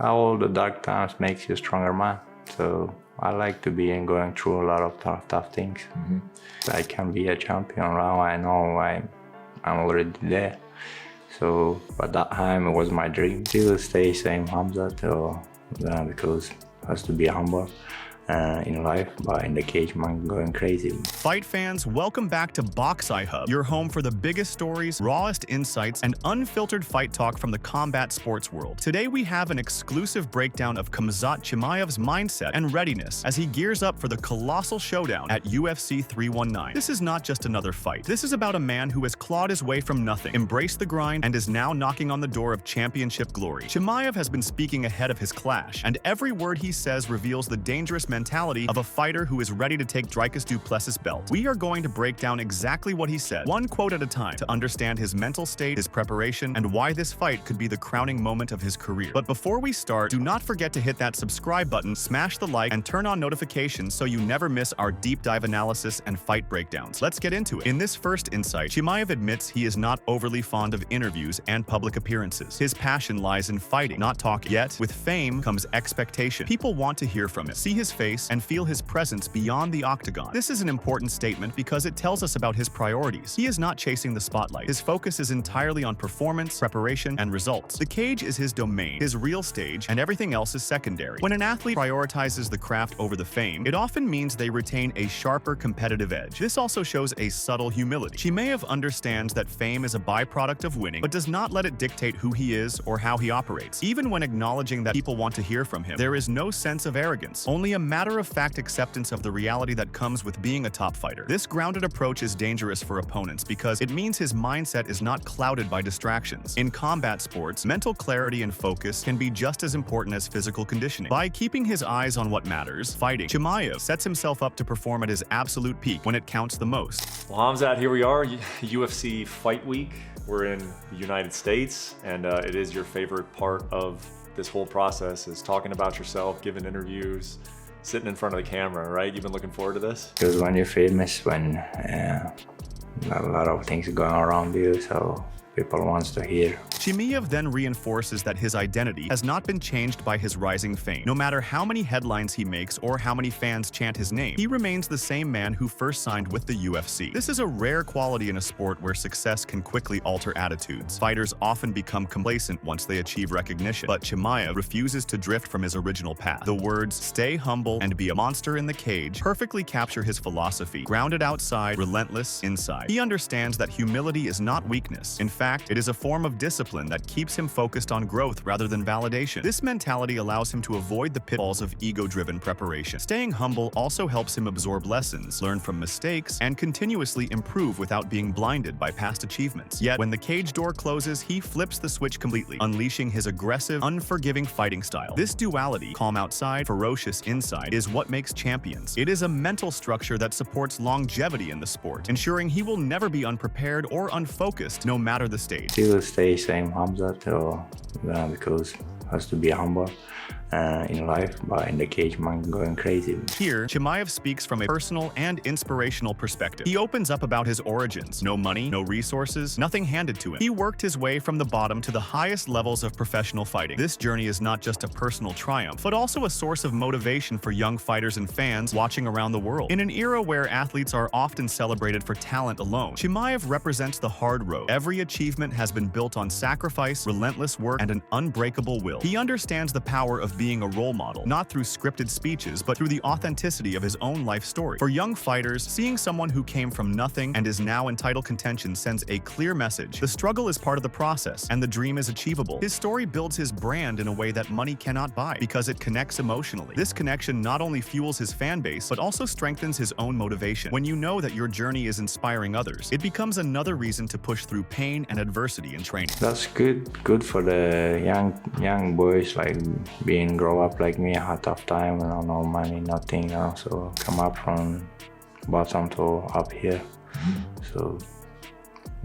all the dark times makes you a stronger man. So I like to be and going through a lot of tough things. I can be a champion now. I know I'm already there. So at that time it was my dream to stay same Khamzat, because it has to be humble in life, but in the cage, man, going crazy. Fight fans, welcome back to Boxai Hub, your home for the biggest stories, rawest insights, and unfiltered fight talk from the combat sports world. Today we have an exclusive breakdown of Khamzat Chimaev's mindset and readiness as he gears up for the colossal showdown at UFC 319. This is not just another fight. This is about a man who has clawed his way from nothing, embraced the grind, and is now knocking on the door of championship glory. Chimaev has been speaking ahead of his clash, and every word he says reveals the dangerous mentality of a fighter who is ready to take Dricus Plessis' belt. We are going to break down exactly what he said, one quote at a time, to understand his mental state, his preparation, and why this fight could be the crowning moment of his career. But before we start, do not forget to hit that subscribe button, smash the like, and turn on notifications so you never miss our deep dive analysis and fight breakdowns. Let's get into it. In this first insight, Chimaev admits he is not overly fond of interviews and public appearances. His passion lies in fighting, not talking. Yet, with fame comes expectation. People want to hear from him, see his face, and feel his presence beyond the octagon. This is an important statement because it tells us about his priorities. He is not chasing the spotlight. His focus is entirely on performance, preparation, and results. The cage is his domain, his real stage, and everything else is secondary. When an athlete prioritizes the craft over the fame, it often means they retain a sharper competitive edge. This also shows a subtle humility. Chimaev understands that fame is a byproduct of winning, but does not let it dictate who he is or how he operates. Even when acknowledging that people want to hear from him, there is no sense of arrogance, only a matter-of-fact acceptance of the reality that comes with being a top fighter. This grounded approach is dangerous for opponents because it means his mindset is not clouded by distractions. In combat sports, mental clarity and focus can be just as important as physical conditioning. By keeping his eyes on what matters, fighting, Chimaev sets himself up to perform at his absolute peak when it counts the most. Well, Khamzat, here we are, UFC Fight Week. We're in the United States, and it is your favorite part of this whole process is talking about yourself, giving interviews, sitting in front of the camera, right? You've been looking forward to this? Because when you're famous, when a lot of things going around you, so people wants to hear. Chimaev then reinforces that his identity has not been changed by his rising fame. No matter how many headlines he makes or how many fans chant his name, he remains the same man who first signed with the UFC. This is a rare quality in a sport where success can quickly alter attitudes. Fighters often become complacent once they achieve recognition, but Chimaev refuses to drift from his original path. The words, "stay humble and be a monster in the cage," perfectly capture his philosophy. Grounded outside, relentless inside. He understands that humility is not weakness. In fact, it is a form of discipline that keeps him focused on growth rather than validation. This mentality allows him to avoid the pitfalls of ego-driven preparation. Staying humble also helps him absorb lessons, learn from mistakes, and continuously improve without being blinded by past achievements. Yet, when the cage door closes, he flips the switch completely, unleashing his aggressive, unforgiving fighting style. This duality, calm outside, ferocious inside, is what makes champions. It is a mental structure that supports longevity in the sport, ensuring he will never be unprepared or unfocused no matter the stage. Still stay same Khamzat, because it has to be humble in life, but in the cage, man, going crazy. Here, Chimaev speaks from a personal and inspirational perspective. He opens up about his origins. No money, no resources, nothing handed to him. He worked his way from the bottom to the highest levels of professional fighting. This journey is not just a personal triumph, but also a source of motivation for young fighters and fans watching around the world. In an era where athletes are often celebrated for talent alone, Chimaev represents the hard road. Every achievement has been built on sacrifice, relentless work, and an unbreakable will. He understands the power of being a role model, not through scripted speeches, but through the authenticity of his own life story. For young fighters, seeing someone who came from nothing and is now in title contention sends a clear message. The struggle is part of the process, and the dream is achievable. His story builds his brand in a way that money cannot buy, because it connects emotionally. This connection not only fuels his fan base, but also strengthens his own motivation. When you know that your journey is inspiring others, it becomes another reason to push through pain and adversity in training. That's good for the young boys, like being grow up like me, had tough time, no money, nothing, so come up from bottom to up here. So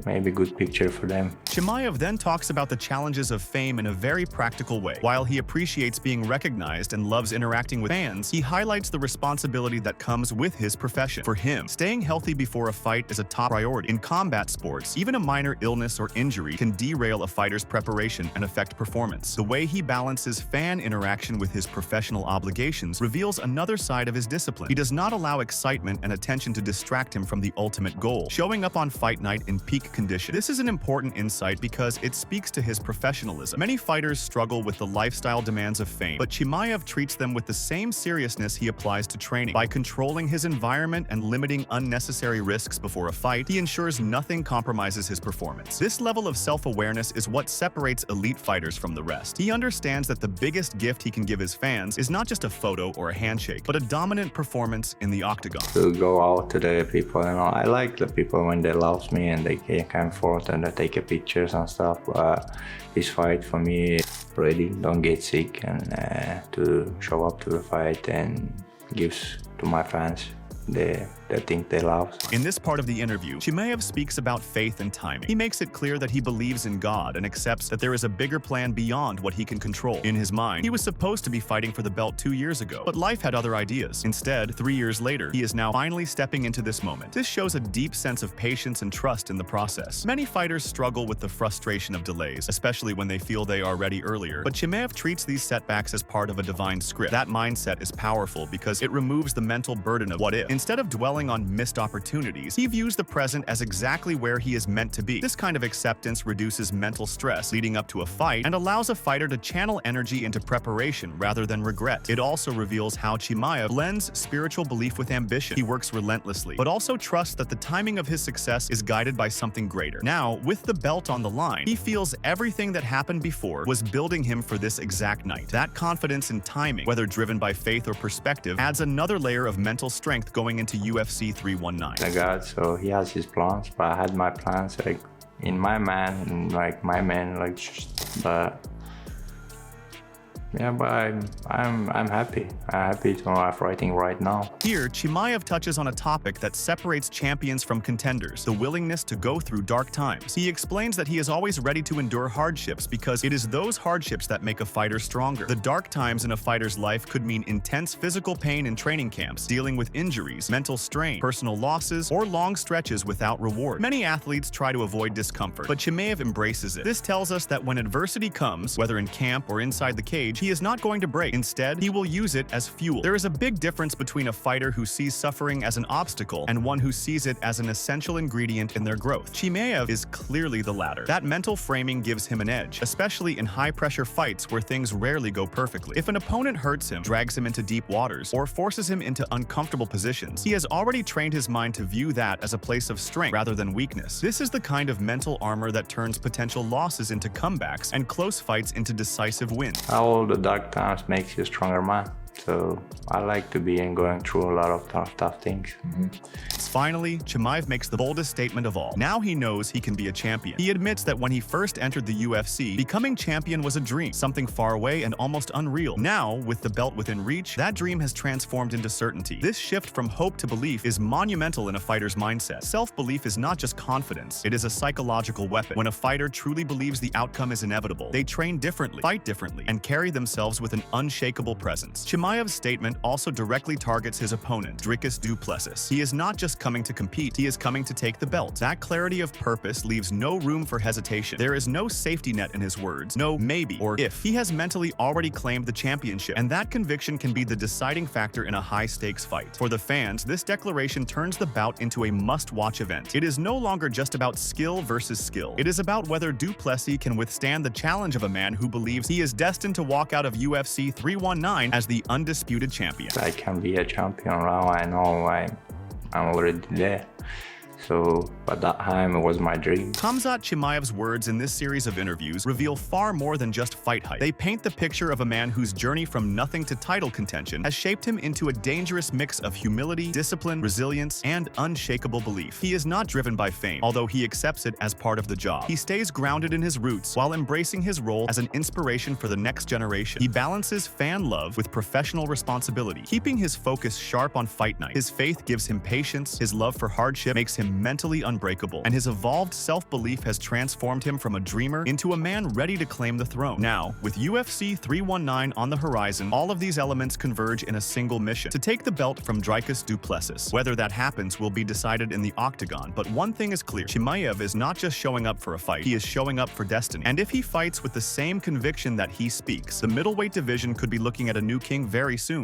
maybe good picture for them. Chimaev then talks about the challenges of fame in a very practical way. While he appreciates being recognized and loves interacting with fans, he highlights the responsibility that comes with his profession. For him, staying healthy before a fight is a top priority. In combat sports, even a minor illness or injury can derail a fighter's preparation and affect performance. The way he balances fan interaction with his professional obligations reveals another side of his discipline. He does not allow excitement and attention to distract him from the ultimate goal, showing up on fight night in peak condition. This is an important insight because it speaks to his professionalism. Many fighters struggle with the lifestyle demands of fame, but Chimaev treats them with the same seriousness he applies to training. By controlling his environment and limiting unnecessary risks before a fight, he ensures nothing compromises his performance. This level of self-awareness is what separates elite fighters from the rest. He understands that the biggest gift he can give his fans is not just a photo or a handshake, but a dominant performance in the octagon. To go out to the people, I like the people when they love me and they can come forth and they take pictures and stuff. But this fight for me, really don't get sick and to show up to the fight and gives to my fans the thing they love. In this part of the interview, Chimaev speaks about faith and timing. He makes it clear that he believes in God and accepts that there is a bigger plan beyond what he can control. In his mind, he was supposed to be fighting for the belt 2 years ago, but life had other ideas. Instead, 3 years later, he is now finally stepping into this moment. This shows a deep sense of patience and trust in the process. Many fighters struggle with the frustration of delays, especially when they feel they are ready earlier, but Chimaev treats these setbacks as part of a divine script. That mindset is powerful because it removes the mental burden of what if. Instead of dwelling on missed opportunities, he views the present as exactly where he is meant to be. This kind of acceptance reduces mental stress leading up to a fight and allows a fighter to channel energy into preparation rather than regret. It also reveals how Chimaev blends spiritual belief with ambition. He works relentlessly, but also trusts that the timing of his success is guided by something greater. Now, with the belt on the line, he feels everything that happened before was building him for this exact night. That confidence in timing, whether driven by faith or perspective, adds another layer of mental strength going into UFC 319. The God, so he has his plans, but I had my plans in my man, but yeah, but I'm happy. I'm happy to know I'm fighting right now. Here, Chimaev touches on a topic that separates champions from contenders: the willingness to go through dark times. He explains that he is always ready to endure hardships because it is those hardships that make a fighter stronger. The dark times in a fighter's life could mean intense physical pain in training camps, dealing with injuries, mental strain, personal losses, or long stretches without reward. Many athletes try to avoid discomfort, but Chimaev embraces it. This tells us that when adversity comes, whether in camp or inside the cage, he is not going to break. Instead, he will use it as fuel. There is a big difference between a fighter who sees suffering as an obstacle and one who sees it as an essential ingredient in their growth. Chimaev is clearly the latter. That mental framing gives him an edge, especially in high-pressure fights where things rarely go perfectly. If an opponent hurts him, drags him into deep waters, or forces him into uncomfortable positions, he has already trained his mind to view that as a place of strength rather than weakness. This is the kind of mental armor that turns potential losses into comebacks and close fights into decisive wins. All the dark times makes you a stronger man. So I like to be going through a lot of tough things. Finally, Chimaev makes the boldest statement of all. Now he knows he can be a champion. He admits that when he first entered the UFC, becoming champion was a dream, something far away and almost unreal. Now, with the belt within reach, that dream has transformed into certainty. This shift from hope to belief is monumental in a fighter's mindset. Self-belief is not just confidence, it is a psychological weapon. When a fighter truly believes the outcome is inevitable, they train differently, fight differently, and carry themselves with an unshakable presence. Chimaev's statement also directly targets his opponent, Dricus du Plessis. He is not just coming to compete, he is coming to take the belt. That clarity of purpose leaves no room for hesitation. There is no safety net in his words, no maybe or if. He has mentally already claimed the championship, and that conviction can be the deciding factor in a high-stakes fight. For the fans, this declaration turns the bout into a must-watch event. It is no longer just about skill versus skill. It is about whether du Plessis can withstand the challenge of a man who believes he is destined to walk out of UFC 319 as the undisputed champion. I can be a champion now. I know I'm already there. So, at that time, it was my dream. Khamzat Chimaev's words in this series of interviews reveal far more than just fight hype. They paint the picture of a man whose journey from nothing to title contention has shaped him into a dangerous mix of humility, discipline, resilience, and unshakable belief. He is not driven by fame, although he accepts it as part of the job. He stays grounded in his roots while embracing his role as an inspiration for the next generation. He balances fan love with professional responsibility, keeping his focus sharp on fight night. His faith gives him patience, his love for hardship makes him him mentally unbreakable, and his evolved self-belief has transformed him from a dreamer into a man ready to claim the throne. Now, with UFC 319 on the horizon, all of these elements converge in a single mission: to take the belt from Dricus du Plessis. Whether that happens will be decided in the octagon, but one thing is clear: Chimaev is not just showing up for a fight, he is showing up for destiny. And if he fights with the same conviction that he speaks, the middleweight division could be looking at a new king very soon.